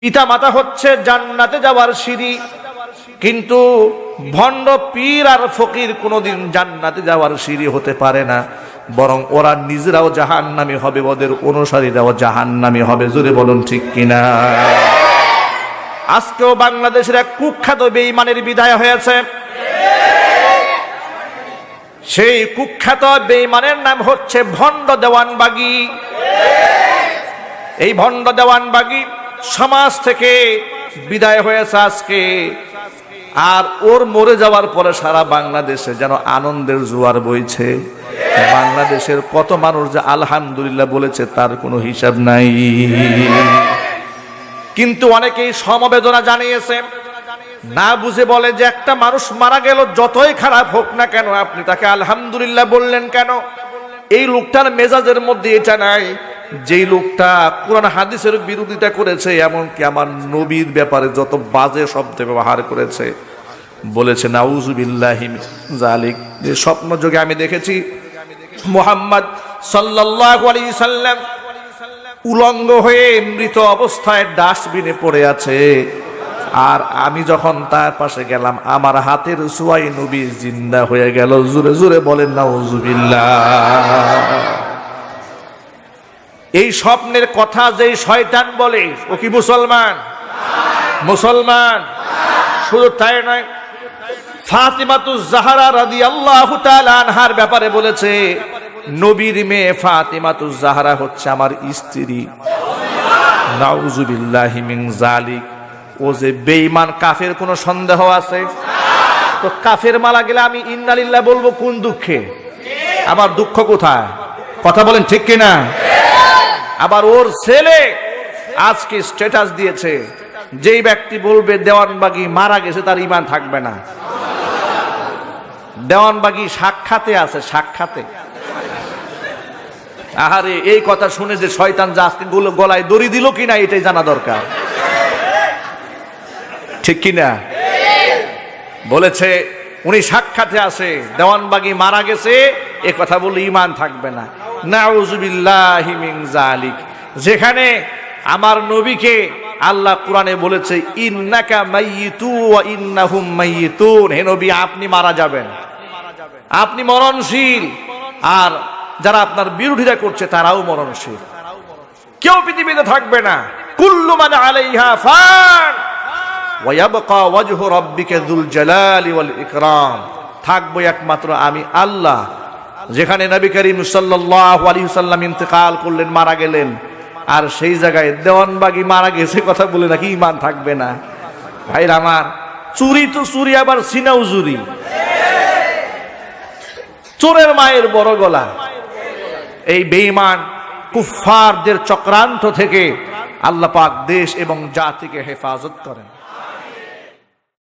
পিতা মাতা হচ্ছে জান্নাতে যাওয়ার সিঁড়ি, কিন্তু ভণ্ড পীর আর ফকির কোনোদিন জান্নাতে যাওয়ার সিঁড়ি হতে পারে না, বরং ওরা নিজেরাও জাহান্নামী হবে, ওদের অনুসারীরাও জাহান্নামী হবে। জোরে বলুন ঠিক কিনা? আজকেও বাংলাদেশের এক কুখ্যাত বেঈমানের বিদায় হয়েছে। সেই কুখ্যাত বেঈমানের নাম হচ্ছে ভণ্ড দেওয়ানবাগী। এই ভণ্ড দেওয়ানবাগী সমাজ থেকে বিদায় হয়েছে আজকে, আর ওর মরে যাওয়ার পরে সারা বাংলাদেশে যেন আনন্দের জোয়ার বইছে। বাংলাদেশের কত মানুষ যে আলহামদুলিল্লাহ বলেছে তার কোনো হিসাব নাই। কিন্তু অনেকেই সমবেদনা জানিয়েছে, না বুঝে বলে যে একটা মানুষ মারা গেল, যতই খারাপ হোক না কেন আপনি তাকে আলহামদুলিল্লাহ বললেন কেন? এই লোকটার মেজাজের মধ্যে এটা নাই। যেই লোকটা কোরআন হাদিসের বিরোধিতা করেছে, এমনকি আমার নবীর ব্যাপারে যত বাজে শব্দ ব্যবহার করেছে, বলেছে নাউজুবিল্লাহি মিন যালিক। যে স্বপ্ন যোগে আমি দেখেছি মুহাম্মদ সাল্লাল্লাহু আলাইহি সাল্লাম উলঙ্গ হয়ে মৃত অবস্থায় ডাস্টবিনে পড়ে আছে, আর আমি যখন তার পাশে গেলাম আমার হাতের ছোঁয়ায় নবী জিন্দা হয়ে গেল। জোরে জোরে বলেন নাউজুবিল্লাহ। এই স্বপ্নের কথা যেই শয়তান বলে ও কি মুসলমান? মুসলমান। শুধু তাই নয়, ফাতিমাতুজ জাহরা রাদিয়াল্লাহু তাআলা আনহার ব্যাপারে বলেছে, নবীর মেয়ে ফাতিমাতুজ জাহরা হচ্ছে আমার স্ত্রী। নাউজুবিল্লাহি মিন যালিক। ও যে বেঈমান কাফের কোনো সন্দেহ আছে? তো কাফের মারা গেলে আমি ইন্না লিল্লাহ বলবো কোন দুঃখে? আমার দুঃখ কোথায়? কথা বলেন ঠিক কিনা? আবার ওর ছেলে আজকে স্ট্যাটাস দিয়েছে, যেই ব্যক্তি বলবে দেওয়ানবাগী মারা গেছে তার ঈমান থাকবে না। দেওয়ানবাগী সাক্ষাতে আছে, সাক্ষাতে। আহারে, এই কথা শুনে যে শয়তান যে আজকে গলায় দড়ি দিল কিনা এটাই জানা দরকার, ঠিক কিনা? বলেছে উনি সাক্ষাতে আছে, দেওয়ানবাগী মারা গেছে, এ কথা বললে ঈমান থাকবে না। নাউজুবিল্লাহি মিন যালিক। যেখানে আমার নবীকে আল্লাহ কোরআনে বলেছে ইন্নাকা মাইয়িতু ওয়া ইন্নাহুম মাইয়িতুন, হে নবী আপনি মারা যাবেন, আপনি মরণশীল, আর যারা আপনার বিরোধিতা করছে তারাও মরণশীল। কেউ পৃথিবীতে থাকবে না। কুল্লু মান আলাইহা ফান ওয়া ইয়াবকা ওয়াজহু রাব্বিকা যুল জালালি ওয়াল ইকরাম। থাকবো একমাত্র আমি আল্লাহ। যেখানে নবী করিম সাল্লাল্লাহু আলাইহি ওয়াসাল্লাম ইন্তেকাল করলেন, মারা গেলেন, আর সেই জায়গায় দেওয়ানবাগী মারা গেছে কথা বলে নাকি ঈমান থাকবে না? ভাইরা আমার, চুরি তো চুরি, আবার সিনাও চুরি। চোরের মায়ের বড় গলা। এই বেঈমান কুফফারদের চক্রান্ত থেকে আল্লাহ পাক দেশ এবং জাতিকে হেফাজত করেন।